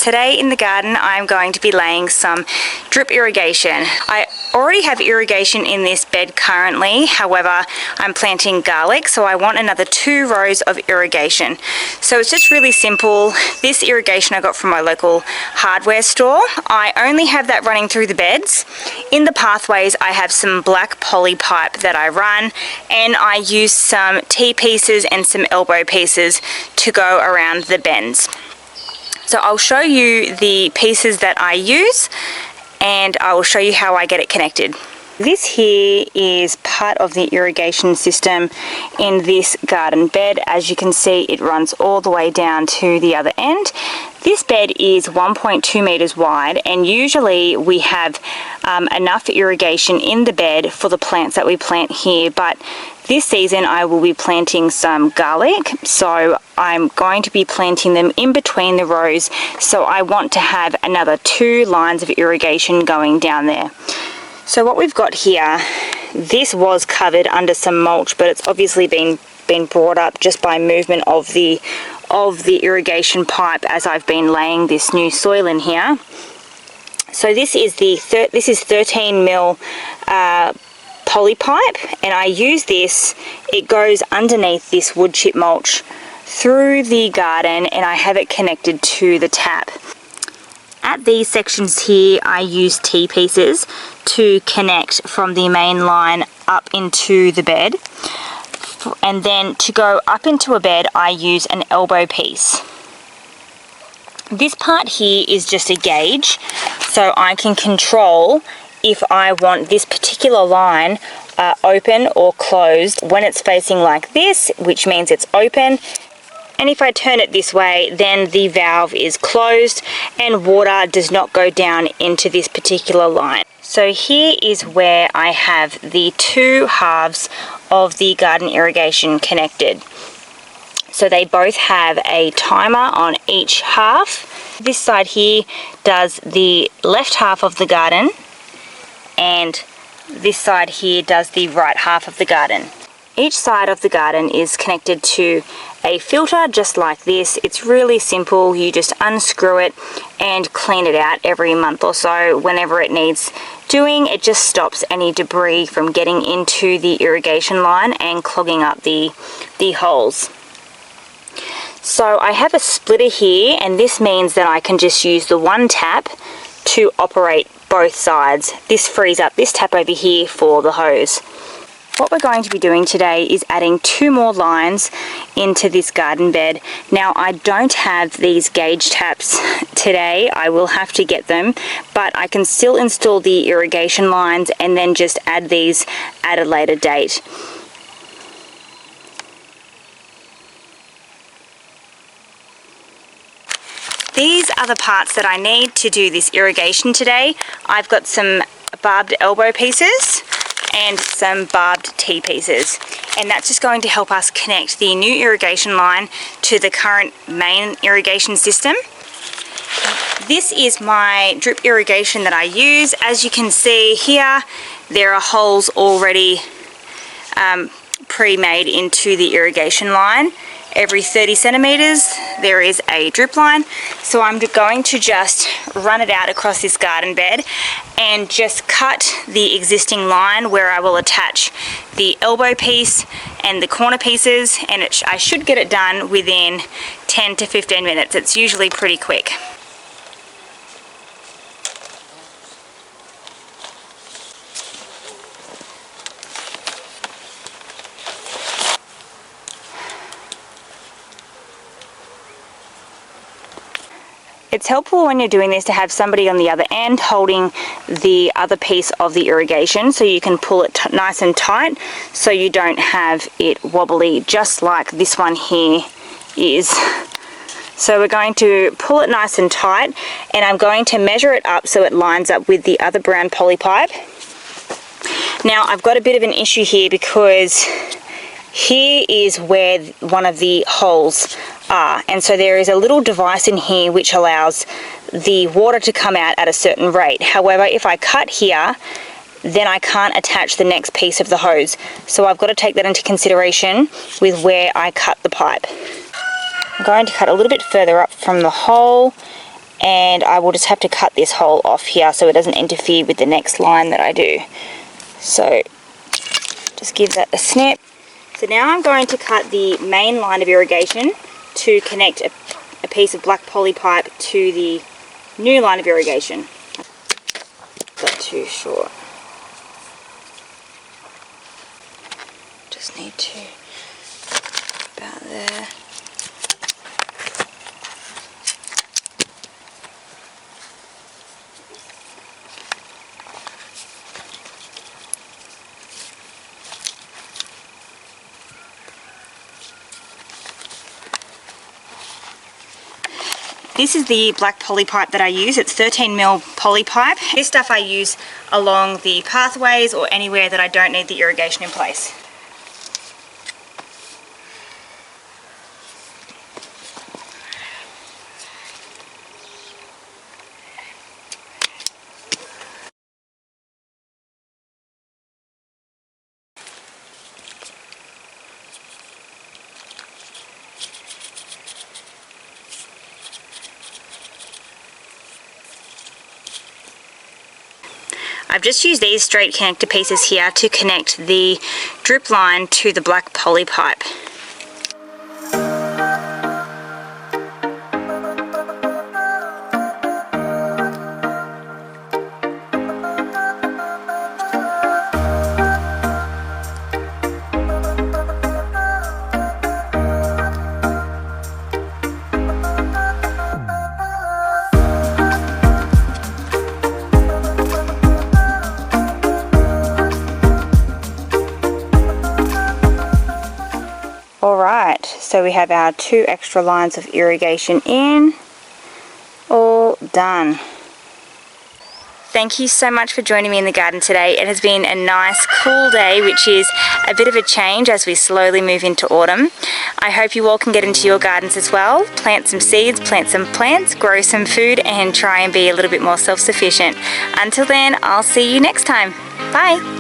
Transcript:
Today in the garden I'm going to be laying some drip irrigation. I already have irrigation in this bed currently, however I'm planting garlic, so I want another 2 rows of irrigation. So it's just really simple. This irrigation I got from my local hardware store. I only have that running through the beds. In the pathways I have some black poly pipe that I run, and I use some T-pieces and some elbow pieces to go around the bends. So I'll show you the pieces that I use and I will show you how I get it connected. This here is part of the irrigation system in this garden bed. As you can see, it runs all the way down to the other end. This bed is 1.2 meters wide, and usually we have enough irrigation in the bed for the plants that we plant here, but this season I will be planting some garlic, so I'm going to be planting them in between the rows, so I want to have another 2 lines of irrigation going down there. So what we've got here, this was covered under some mulch, but it's obviously been brought up just by movement of the irrigation pipe as I've been laying this new soil in here. So this is 13 mil poly pipe, and I use this. It goes underneath this wood chip mulch through the garden, and I have it connected to the tap. At these sections here I use T-pieces to connect from the main line up into the bed, and then to go up into a bed I use an elbow piece. This part here is just a gauge, so I can control if I want this particular line open or closed. When it's facing like this, which means it's open, and if I turn it this way, then the valve is closed and water does not go down into this particular line. So here is where I have the 2 halves of the garden irrigation connected. So they both have a timer on each half. This side here does the left half of the garden, and this side here does the right half of the garden. Each side of the garden is connected to a filter just like this. It's really simple. You just unscrew it and clean it out every month or so whenever it needs doing. It just stops any debris from getting into the irrigation line and clogging up the holes. So I have a splitter here, and this means that I can just use the one tap to operate both sides. This frees up this tap over here for the hose. What we're going to be doing today is adding 2 more lines into this garden bed. Now I don't have these gauge taps today, I will have to get them, but I can still install the irrigation lines and then just add these at a later date. These are the parts that I need to do this irrigation today. I've got some barbed elbow pieces and some barbed T-pieces, and that's just going to help us connect the new irrigation line to the current main irrigation system. This is my drip irrigation that I use. As you can see here, there are holes already pre-made into the irrigation line. Every 30 centimeters there is a drip line, so I'm going to just run it out across this garden bed and just cut the existing line where I will attach the elbow piece and the corner pieces, and I should get it done within 10 to 15 minutes. It's usually pretty quick. It's helpful when you're doing this to have somebody on the other end holding the other piece of the irrigation, so you can pull it nice and tight so you don't have it wobbly, just like this one here is. So we're going to pull it nice and tight, and I'm going to measure it up so it lines up with the other brown poly pipe. Now I've got a bit of an issue here because here is where one of the holes are, and so there is a little device in here which allows the water to come out at a certain rate. However, if I cut here, then I can't attach the next piece of the hose, so I've got to take that into consideration with where I cut the pipe. I'm going to cut a little bit further up from the hole and I will just have to cut this hole off here so it doesn't interfere with the next line that I do. So just give that a snip. So now I'm going to cut the main line of irrigation to connect a piece of black poly pipe to the new line of irrigation. That's too short. Just need to about there. This is the black poly pipe that I use. It's 13mm poly pipe. This stuff I use along the pathways or anywhere that I don't need the irrigation in place. I've just used these straight connector pieces here to connect the drip line to the black poly pipe. Alright, so we have our 2 extra lines of irrigation in, all done. Thank you so much for joining me in the garden today. It has been a nice cool day, which is a bit of a change as we slowly move into autumn. I hope you all can get into your gardens as well, plant some seeds, plant some plants, grow some food, and try and be a little bit more self-sufficient. Until then, I'll see you next time. Bye!